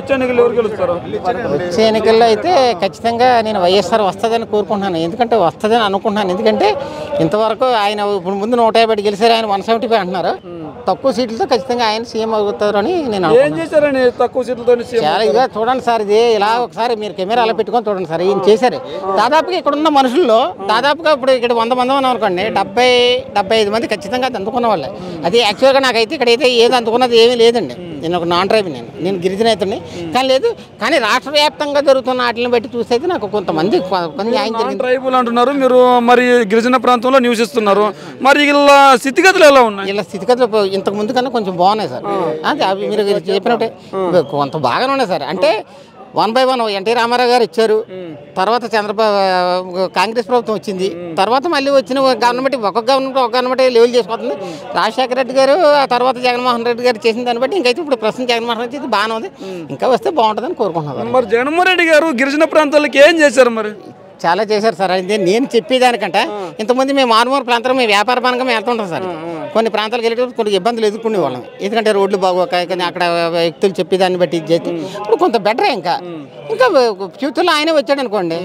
వచ్చే ఎన్నికల్లో అయితే ఖచ్చితంగా నేను వైఎస్ఆర్ వస్తుందని కోరుకుంటున్నాను. ఎందుకంటే వస్తుందని అనుకుంటున్నాను. ఎందుకంటే ఇంతవరకు ఆయన ఇప్పుడు ముందు 150 గెలిచారు, ఆయన 175 అంటున్నారు. తక్కువ సీట్లతో ఖచ్చితంగా ఆయన సీఎం అవుతారని నేను చాలా ఇదిగా చూడండి సార్. ఇది ఇలా ఒకసారి మీరు కెమెరా అలా పెట్టుకొని చూడండి సార్. ఈయన చేశారు దాదాపుగా ఇక్కడ ఉన్న మనుషుల్లో దాదాపుగా ఇప్పుడు ఇక్కడ 100 మంది ఉన్నాం అనుకోండి, 70-75 మంది ఖచ్చితంగా అది అందుకున్న వాళ్ళే. అది యాక్చువల్గా నాకైతే ఇక్కడైతే ఏది అందుకున్నది ఏమీ లేదండి. నేను ఒక నాన్ ట్రైబ్, నేను గిరిజనేతని కానీ లేదు. కానీ రాష్ట్ర వ్యాప్తంగా జరుగుతున్న వాటిని బట్టి చూస్తే నాకు కొంతమంది ట్రైబుల్ అంటున్నారు, మీరు మరి గిరిజన ప్రాంతంలో నివసిస్తున్నారు, మరి ఇలా స్థితిగతులు ఎలా ఉన్నాయి? ఇలా స్థితిగతులు ఇంతకు ముందు కన్నా కొంచెం బాగున్నాయి సార్. అదే అవి మీరు చెప్పినట్టే కొంత బాగానే ఉన్నాయి సార్. అంటే 1 by 1 ఎన్టీ రామారావు గారు ఇచ్చారు, తర్వాత చంద్రబాబు కాంగ్రెస్ ప్రభుత్వం వచ్చింది, తర్వాత మళ్ళీ వచ్చిన గవర్నమెంట్ ఒక గవర్నమెంట్ లెవెల్ చేసుకుంటుంది. రాజశేఖర రెడ్డి గారు ఆ తర్వాత జగన్మోహన్ రెడ్డి గారు చేసిన దాన్ని బట్టి ఇంకైతే ఇప్పుడు ప్రస్తుతం జగన్మోహన్ రెడ్డి అయితే బాగానే ఉంది, ఇంకా వస్తే బాగుంటుందని కోరుకుంటున్నాను. మరి జగన్మోహన్ రెడ్డి గారు గిరిజన ప్రాంతాలకి ఏం చేశారు? మరి చాలా చేశారు సార్. అయితే నేను చెప్పేదానికంటే ఇంతకుముందు మేము మారుమూల ప్రాంతంలో మేము వ్యాపార పరంగా మేము వెళ్తుంటాం సార్. కొన్ని ప్రాంతాలకు వెళ్ళేటప్పుడు కొన్ని ఇబ్బందులు ఎదుర్కొనే వాళ్ళం, ఎందుకంటే రోడ్లు బాగోక. కానీ అక్కడ వ్యక్తులు చెప్పేదాన్ని బట్టి ఇది చేస్తే ఇప్పుడు కొంత బెటరే. ఇంకా ఫ్యూచర్లో ఆయనే వచ్చాడు అనుకోండి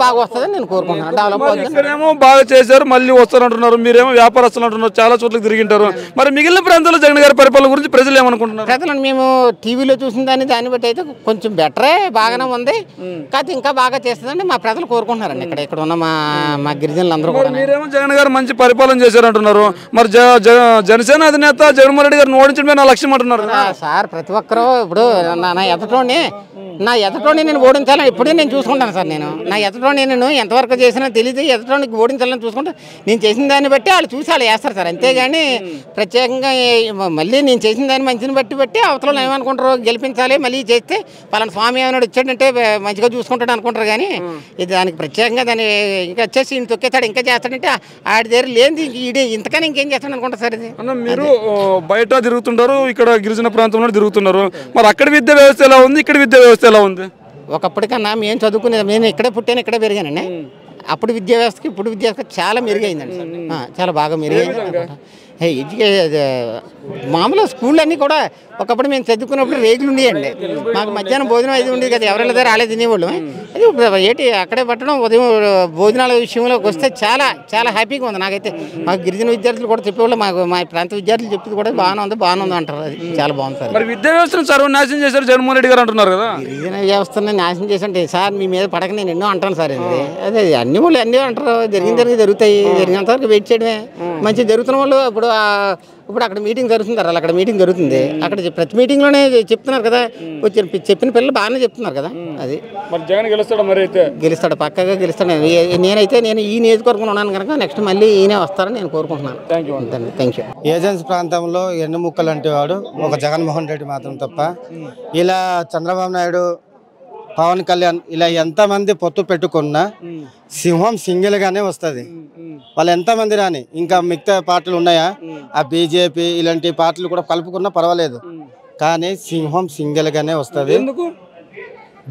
బాగా వస్తుందని నేను కోరుకుంటున్నాను. డెవలప్ అవుతుంది. బాగా చేశారు, మళ్ళీ వస్తారంటున్నారు, మీరేమో వ్యాపారస్తులు అంటున్నారు, చాలా చోట్ల తిరిగింటారు. మరి మిగిలిన ప్రాంతాల్లో జగన్ గారి పరిపాలన గురించి ప్రజలు ఏమనుకుంటున్నారు? ప్రజలను మేము టీవీలో చూసిన దాన్ని బట్టి అయితే కొంచెం బెటరే, బాగానే ఉంది. కాకపోతే ఇంకా బాగా చేస్తుందండి మా ప్రజలు కోరుకుంటున్నారండి. ఇక్కడ ఉన్న మా గిరిజనులు అందరూ కూడా. మీరేమో జగన్ గారు మంచి పరిపాలన చేశారంటున్నారు, మరి జనసేన అధినేత జగన్మోహన్ రెడ్డి గారిని ఓడించడమే నా లక్ష్యం అంటున్నారు సార్. ప్రతి ఒక్కరూ ఇప్పుడు నా ఎదటోని నేను ఓడించాలని ఎప్పుడూ నేను చూసుకుంటాను సార్. నా ఎదటోని నేను ఎంతవరకు చేసినా తెలియదు, ఎదటోనికి ఓడించాలని చూసుకుంటే నేను చేసిన దాన్ని బట్టి వాళ్ళు చూసి వాళ్ళు వేస్తారు సార్. అంతేగాని ప్రత్యేకంగా మళ్ళీ నేను చేసిన దాన్ని మంచిని బట్టి అవతల ఏమనుకుంటారు, గెలిపించాలి మళ్ళీ చేస్తే పలానా స్వామి ఏమైనా వచ్చాడంటే మంచిగా చూసుకుంటాడు అనుకుంటారు. కానీ ఇది దానికి ప్రత్యేకంగా దాన్ని ఇంకా వచ్చేసి ఈయన తొక్కేస్తాడు ఇంకా చేస్తాడంటే ఆడి దగ్గర లేని ఈడే ఇంతకని ఇంకేం చేస్తాడు అనుకుంటారు సార్. ఇది మీరు బయట తిరుగుతుంటారు, ఇక్కడ గిరిజన ప్రాంతంలో తిరుగుతున్నారు, మరి అక్కడ విద్యా వ్యవస్థ ఎలా ఉంది, ఇక్కడ విద్యా వ్యవస్థ ఎలా ఉంది? ఒకప్పటికన్నా మేము చదువుకునేది, నేను ఇక్కడే పుట్టాను, ఇక్కడే పెరిగానండి. అప్పుడు విద్యా వ్యవస్థకి ఇప్పుడు విద్యా వ్యవస్థ చాలా మెరుగైందండి, చాలా బాగా మెరుగైంది. మామూలుగా స్కూళ్ళు అన్నీ కూడా ఒకప్పుడు మేము చదువుకున్నప్పుడు రేగులు ఉండేయండి. మాకు మధ్యాహ్నం భోజనం అది ఉండేది కదా, ఎవరైనా దగ్గర రాలేదు తినేవాళ్ళు. అది ఏంటి అక్కడే పట్టడం ఉదయం భోజనాల విషయంలోకి వస్తే చాలా చాలా హ్యాపీగా ఉంది నాకైతే. మాకు గిరిజన విద్యార్థులు కూడా చెప్పేవాళ్ళు, మా ప్రాంత విద్యార్థులు చెప్పేది కూడా బాగానే ఉంది అంటారు. అది చాలా బాగుంది సార్. మరి విద్యా వ్యవస్థను సర్వనాశనం చేశారు జగన్మోహన్ రెడ్డి గారు అంటున్నారు కదా. గిరిజన వ్యవస్థను నాశనం చేసంటే సార్ మీ మీద పడక నేను ఎన్నో అంటాను సార్. అదే అన్ని వాళ్ళు అన్నీ అంటారు, జరుగుతాయి, జరిగినంత వరకు వెయిట్ చేయడమే మంచి. జరుగుతున్న వాళ్ళు ఇప్పుడు అక్కడ మీటింగ్ జరుగుతుంది, అక్కడ మీటింగ్ జరుగుతుంది, అక్కడ ప్రతి మీటింగ్లోనే చెప్తున్నారు కదా, చెప్పిన పిల్లలు బాగానే చెప్తున్నారు కదా. అది మరి జగన్ గెలుస్తాడు, మరి అయితే గెలుస్తాడు, పక్కగా గెలుస్తాడు. నేను ఈ నియోజకవర్గంలో ఉన్నాను కనుక నెక్స్ట్ మళ్ళీ ఈయనే వస్తారని నేను కోరుకుంటున్నాను. Thank you. ఏజెన్సీ ప్రాంతంలో ఎన్నుముక్కలు అంటే వాడు ఒక జగన్మోహన్ రెడ్డి మాత్రం తప్ప, ఇలా చంద్రబాబు నాయుడు, పవన్ కళ్యాణ్ ఇలా ఎంతమంది పొత్తు పెట్టుకున్నా సింహం సింగిల్ గానే వస్తుంది. వాళ్ళు ఎంతమంది రాని, ఇంకా మిగతా పార్టీలు ఉన్నాయా, ఆ బీజేపీ ఇలాంటి పార్టీలు కూడా కలుపుకున్నా పర్వాలేదు, కానీ సింహం సింగిల్ గానే వస్తుంది.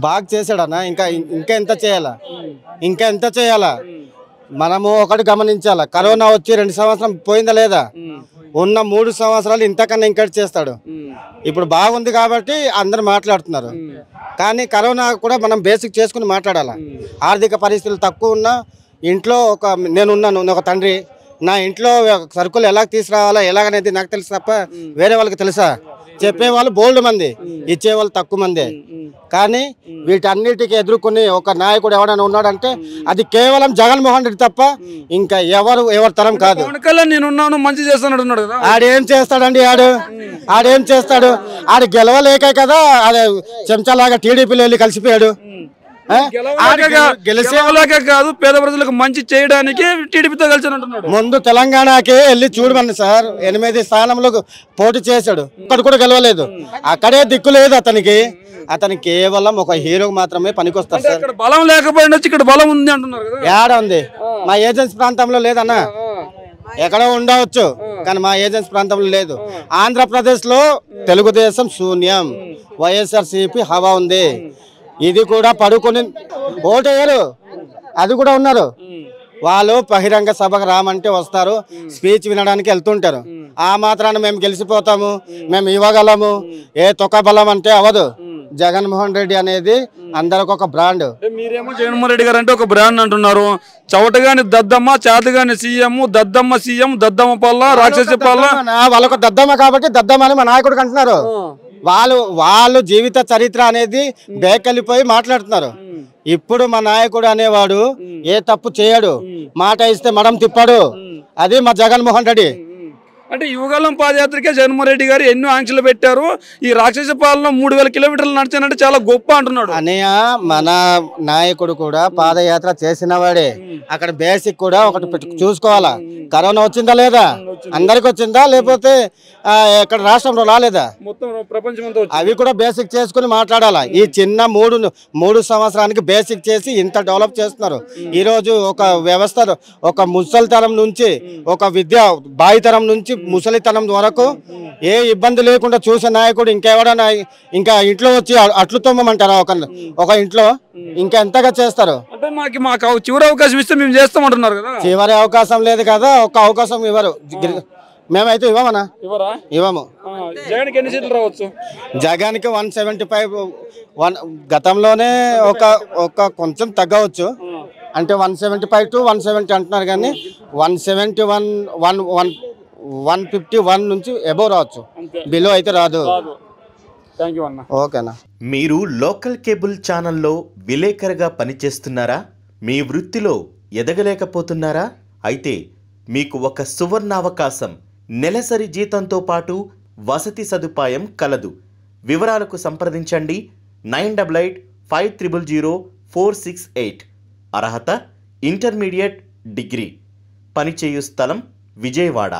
బాగా చేశాడన్నా, ఇంకా ఎంత చేయాలా మనము ఒకటి గమనించాలా. కరోనా వచ్చి 2 సంవత్సరం పోయిందా లేదా, ఉన్న 3 సంవత్సరాలు ఇంతకన్నా ఇంకటి చేస్తాడు. ఇప్పుడు బాగుంది కాబట్టి అందరు మాట్లాడుతున్నారు, కానీ కరోనా కూడా మనం బేసిక్ చేసుకుని మాట్లాడాలి. ఆర్థిక పరిస్థితులు తక్కువ ఉన్నా ఇంట్లో నేనున్నాను, ఒక తండ్రి, నా ఇంట్లో సరుకులు ఎలా తీసుకురావాలా ఎలాగనేది నాకు తెలుసు తప్ప వేరే వాళ్ళకి తెలుసా? చెప్పేవాళ్ళు బోల్డ్ మంది, ఇచ్చేవాళ్ళు తక్కువ మంది. కానీ వీటన్నిటికీ ఎదుర్కొని ఒక నాయకుడు ఎవరైనా ఉన్నాడంటే అది కేవలం జగన్మోహన్ రెడ్డి తప్ప ఇంకా ఎవరు తరం కాదు. మంచి చేస్తున్నాడు, ఆడేం చేస్తాడండి, ఆడేం చేస్తాడు? ఆడు గెలవలేకే కదా అదే చెంచాలాగా టీడీపీలో వెళ్ళి కలిసిపోయాడు. కాదు, పేద ప్రజలకు మంచి చేయడానికి టీడీపీతో కలిసి అంటున్నాడు. ముందు తెలంగాణకి వెళ్ళి చూడమని సార్, 8 స్థానంలో పోటీ చేశాడు, ఇక్కడ కూడా గెలవలేదు. అక్కడే దిక్కు లేదు అతనికి కేవలం ఒక హీరోకి మాత్రమే పనికొస్తారు సార్. బలం లేకపోయినా ఇక్కడ బలం ఉంది అంటున్నారు కదా. ఏడా ఉంది? మా ఏజెన్సీ ప్రాంతంలో లేదన్నా, ఎక్కడో ఉండవచ్చు కానీ మా ఏజెన్సీ ప్రాంతంలో లేదు. ఆంధ్రప్రదేశ్ లో తెలుగుదేశం శూన్యం, వైఎస్ఆర్సీపీ హవా ఉంది. ఇది కూడా పడుకొని ఓటేయరు, అది కూడా ఉన్నారు. వాళ్ళు బహిరంగ సభకు రామంటే వస్తారు, స్పీచ్ వినడానికి వెళ్తుంటారు. ఆ మాత్రాన మేము గెలిచిపోతాము, మేము ఇవ్వగలము, ఏ తొక్క బలం అంటే అవ్వదు. జగన్మోహన్ రెడ్డి అనేది అందరికి ఒక బ్రాండ్. మీరేమో జగన్మోహన్ రెడ్డి గారు అంటే ఒక బ్రాండ్ అంటున్నారు. చవటగాని దద్దమ్మ, చేతగాని సీఎం, దద్దమ్మ సీఎం, దద్దమ్మ పల్ల, రాక్షసి పల్ల. వాళ్ళొక దద్దమ్మ కాబట్టి దద్దమ్మ అని మా నాయకుడికి అంటున్నారు. వాళ్ళు జీవిత చరిత్ర అనేది బేకెళ్ళిపోయి మాట్లాడుతున్నారు. ఇప్పుడు మా నాయకుడు అనేవాడు ఏ తప్పు చేయడు, మాట ఇస్తే మడం తిప్పాడు. అది మా జగన్మోహన్ రెడ్డి. అంటే యువగాలం పాదయాత్రకే జగన్మోహన్ రెడ్డి గారు ఎన్నో ఆంక్షలు పెట్టారు. ఈ రాక్షస పాలన 3000 కిలోమీటర్లు నడిచానంటే చాలా గొప్ప అంటున్నాడు. అనయ్య మన నాయకుడు కూడా పాదయాత్ర చేసిన వాడే. అక్కడ బేసిక్ కూడా ఒకటి చూసుకోవాలా. కరోనా వచ్చిందా లేదా, అందరికి వచ్చిందా, లేకపోతే ఇక్కడ రాష్ట్రంలో రాలేదా, మొత్తం ప్రపంచమంతా అవి కూడా బేసిక్ చేసుకుని మాట్లాడాలా. ఈ చిన్న మూడు సంవత్సరానికి బేసిక్ చేసి ఇంత డెవలప్ చేస్తున్నారు. ఈరోజు ఒక వ్యవస్థ, ఒక ముసలితనం నుంచి, ఒక విద్యా బాయితనం నుంచి ముసలితనం వరకు ఏ ఇబ్బంది లేకుండా చూసే నాయకుడు ఇంకెవడన్నా ఇంకా ఇంట్లో వచ్చి అట్లు తొమ్మమంటారా ఒక ఇంట్లో? ఇంకా ఎంతగా చేస్తారు? అంటే మాకు చివరి అవకాశం ఇస్తే మేము చేస్తామంటున్నారు కదా. చివరి అవకాశం లేదు కదా, ఒక్క అవకాశం ఇవ్వరు. మేమైతే ఇవ్వమన్నా, ఇవ్వము. జగన్కి ఎన్ని సీట్లు రావచ్చు? జగన్కి 175. గతంలోనే ఒక కొంచెం తగ్గవచ్చు. అంటే 175 to 170 అంటున్నారు, కానీ 171, 151 నుంచి అబోవ్ రావచ్చు, బిలో అయితే రాదు. ఓకేనా. మీరు లోకల్ కేబుల్ ఛానల్లో విలేకరుగా పనిచేస్తున్నారా? మీ వృత్తిలో ఎదగలేకపోతున్నారా? అయితే మీకు ఒక సువర్ణావకాశం. నెలసరి జీతంతో పాటు వసతి సదుపాయం కలదు. వివరాలకు సంప్రదించండి 9885000468. అర్హత ఇంటర్మీడియట్ డిగ్రీ. పనిచేయు స్థలం విజయవాడ.